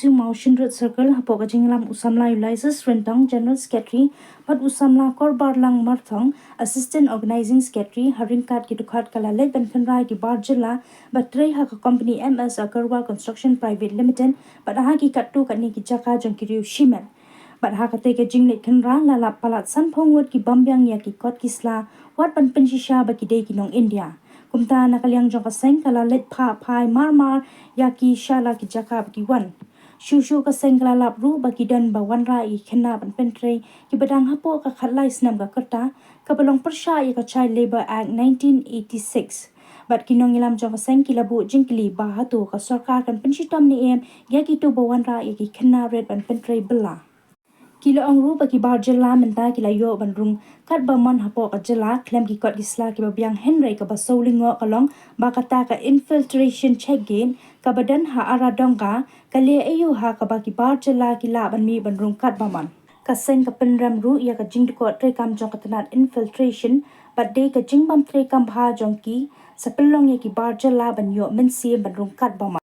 KSU Motion Road Circle hapo ka jinglam usamla Ulysses Rentong General Secretary pat usamla Korbar Lang Marthong Assistant Organizing Secretary Haringkat ki dukhat kala let ban khanrai ki barjela batrai ha ka company MS Agarwal Construction Private Limited pat ha ki kattu kani ki jaka jong ki riu shimen pat ha ka te ke jinglet khanra la la palat san phongwat ki bambyang ya ki kot kisla wat ban penshisha ba ki dei ki nong India kumta nakaliang jong kaseng kala let pha phai mar ya ki shala ki jaka ki wan shu kaseng kala lap ru ba ki dan ba wan ra I khna ban pentre ki badang hapo ka khatlai snam ga karta ka balong persha ya ka Child Labor Act 1986 bat kinong ilam jong kaseng ki labu jingkli ba hatu ka sarkar kan penshitam ni em ya ki to ba wan ra ya ki khna red ban pentre bela kilo ang ru bagi bar jela menta kila yo bandrung kat ba man hapo ka jela klem ki kot isla ki babyang henry ka ba solingo kalong ba kata ka infiltration check gain ka badan ha ara dongka ka le ayu ha ka ba ki bar jela ki la ban mi bandrung kat ba man ka sen ka penram ru ya ka jing ko tre kam jong ka tanat infiltration but de ka jing bam tre kam ha jong ki sapelong ya ki bar jela ban yo men si bandrung kat ba man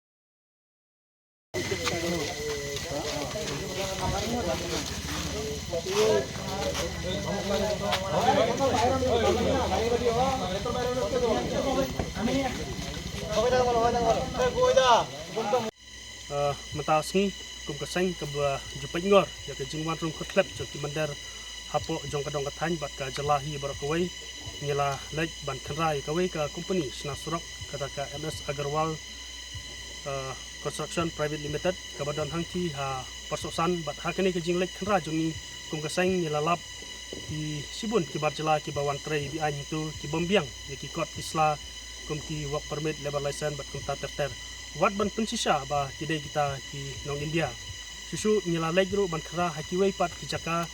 Mataasngi kum kaseng ke ba jupai ngor ya ke jingwan rung klep jok ki mandar hapo jong kadong kathan bat ka jalahi barakawai nyela lek ban khanrai kawai ka company sna surok kata ka MS Agarwal Construction Private Limited ka badon hangti ha persosan bat ha kene ke jing lek khanra jongi kum kaseng nyela lap ki sibun ki barjala ki bawan trei bi anyi tu ki bombyang ya ki kot isla kum ki work permit labor license bat kum ta terter wat ban pensisha ba kidai kita ki nong India susu nyela legro ban khara hakiwai pat ki jaka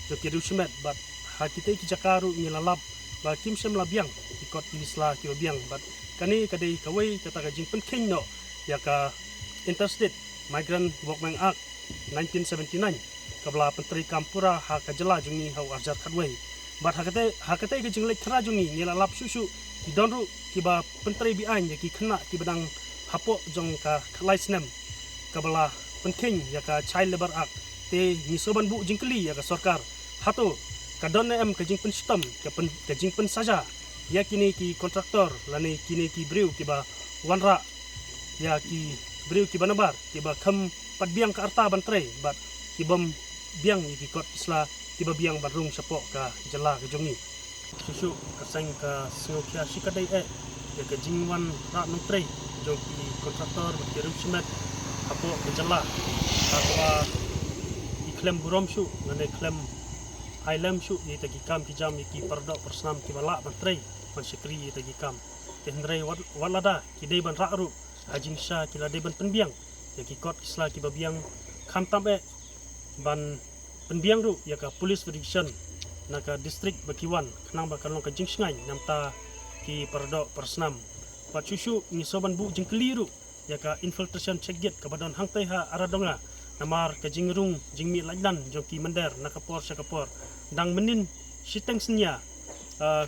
jo ki rushmet bat hakite ki jaka ru nyela lab ba kim sem labyang ki kot isla ki babyang bat kani kadai kawai kata ka jing pen no ya ka Interstate Migrant Workmen Act 1979 kabla penteri kampura ha ka jela jungi hau arjar khatwai bat hakate ki jing lek khara jungi nyela lab susu ki donru ki ba penteri bi an ya ki khna ki badang hapo jong ka khalai snem kabala penking ya ka Child Labor Act te nisoban bu jingkli ya ka sarkar hato kadon em ka jing pen system ka jing pen saja ya kini ki kontraktor lani kini ki breu ki ba wanra ya ki breu ki banabar ki ba kham pat biang ka arta ban tre bat ki bom biang ki kot isla ki ba biang barung sapo ka jela ka jongi susu ka sang ka singokya sikadai ya ke jingwan ra nong tre joki kontraktor berkirim semet apa kejala atau iklim buram syu ngane iklim ailam syu ye tagi kam ki jam ki parda persnam ki bala bantrei pan sekri ye tagi kam kendrai walada ki dei ban ra'ru hajin sha ki la dei ban penbiang ye ki kot isla ki babiang kam tambe ban penbiang ru ya ka police jurisdiction naka district bakiwan kenang bakalong ka jingsngai namta ki parda persnam pat susu ni soban bu jingkeliru ya ka infiltration check gate ka badon hangtai ha aradonga namar ka jingrung jingmi laidan joki mandar nakapor sakapor dang menin siteng senya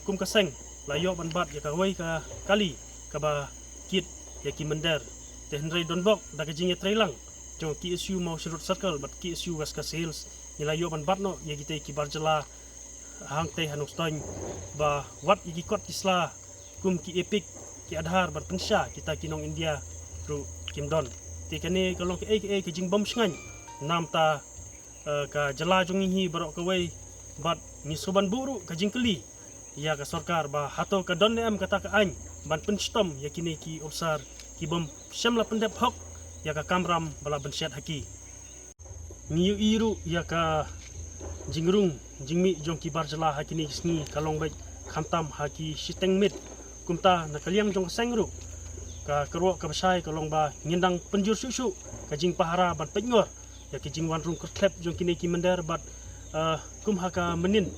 kum kaseng layo ban bat ya ka wai ka kali ka ba kit ya ki mandar tehnrai donbok da ka jinge trailang jo KSU mau surut circle bat KSU was ka sales ni layo ban bat no ya kita ki barjala hangtai hanuk stoin ba wat iki kot isla kum ki epic ki adhar ban pensha kita kinong India ru kimdon ti kani kalong ki jing bom sngan nam ta ka jala jungi hi barok ka wei bat ni soban buru ka jingkeli ya ka sarkar ba hato ka don em kata ka an ban penstom ya kini ki obsar ki bom shamla pendep hok ya ka kamram bala bensyat haki niu iru ya ka jingrung jingmi jong ki barjala hakini sni kalong baik khantam haki siteng mit kumta nakaliang jong sengru ka kerwo ka basai kalong ba ngindang penjur susu ka jing pahara ban pengor ya ki jing wan rung klep jong kini ki mender bat kum haka menin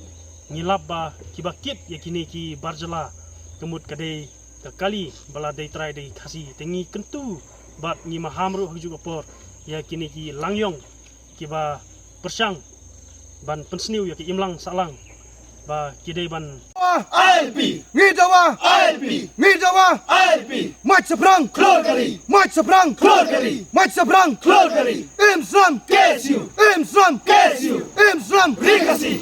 ngilap ba ki bakit ya kini ki barjala kemut kadai ka kali bala dei trai dei khasi tengi kentu bat ni mahamru haju opor ya kini ki langyong ki ba persang ban pensniu ya ki imlang salang ba kidai ban ALP, Ngijawa ALP, Ngijawa ALP, March seberang, keluar dari, march seberang, keluar dari, march seberang, keluar dari, Islam, KSU, Islam, KSU, Islam, Beri kasih,